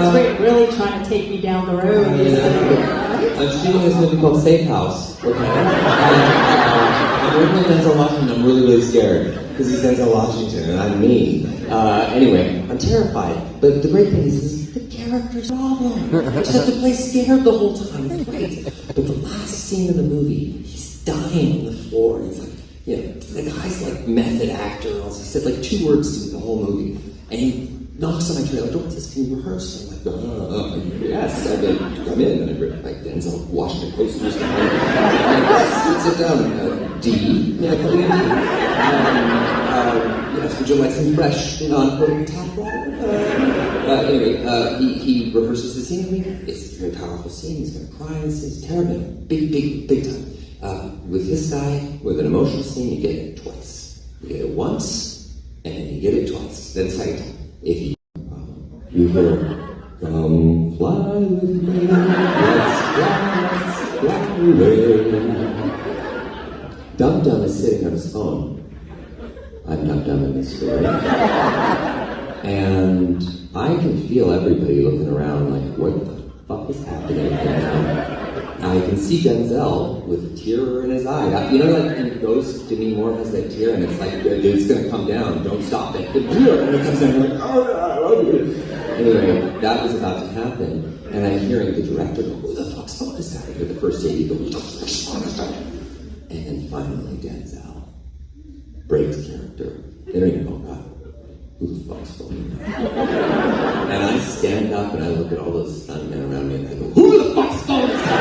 It's really trying to take me down the road. I'm shooting this movie called Safe House, okay? I'm working with Denzel Washington. I'm really scared because he's Denzel Washington and I'm me. Anyway, I'm terrified. But the great thing is the character's problem. I just have to play scared the whole time. It's great. But the last scene of the movie, he's dying on the floor. He's like, you know, the guy's like method actor. He said like 2 words to me the whole movie. And he knocks on my trailer door and says, "Can you rehearse?" I'm like, yes, I've been come in. And I've written like Denzel Washington posters. Yes, sit down. D. Yeah, put me in D. Yes, would you like some fresh, non-coated tap water? Anyway, he rehearses the scene with me. It's a very powerful scene. He's going to cry in this scene. It's terrible. Big time. With this guy, with an emotional scene, you get it twice. You get it once, and then you get it twice. That's like, if you hear, "Come fly with me, let's fly away." Dum Dum is sitting on his phone. I'm Dum Dum in this story. And I can feel everybody looking around like, what the fuck is happening right now? I can see Denzel with a tear in his eye. You know, like in Ghost, Demi Moore has that tear, and it's like, it's gonna come down, don't stop it. The tear, and it comes down, and you're like, oh God, I love you. Anyway, that was about to happen, and I'm hearing the director go, "Who the fuck's phone is that?" And the first AD go, "Who the fuck's phone is that?" And then finally Denzel breaks character. They don't even know God. Who the fuck's phone is that? And I stand up and I look at all those stuntmen around me and I go, "Who the fuck's phone is that?"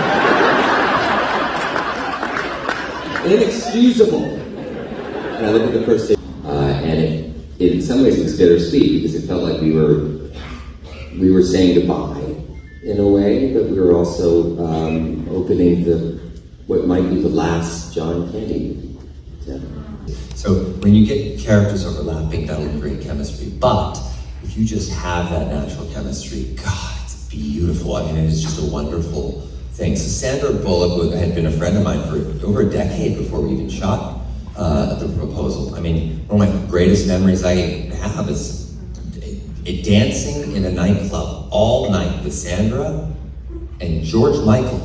Inexcusable. And I look at the first and it in some ways it was bittersweet because it felt like we were saying goodbye in a way, but we were also opening what might be the last John Candy movie. Yeah. So when you get characters overlapping, that'll create chemistry. But if you just have that natural chemistry, God, it's beautiful. I mean, it is just a wonderful thing. So Sandra Bullock had been a friend of mine for over a decade before we even shot The Proposal. I mean, one of my greatest memories I have is dancing in a nightclub all night with Sandra and George Michael.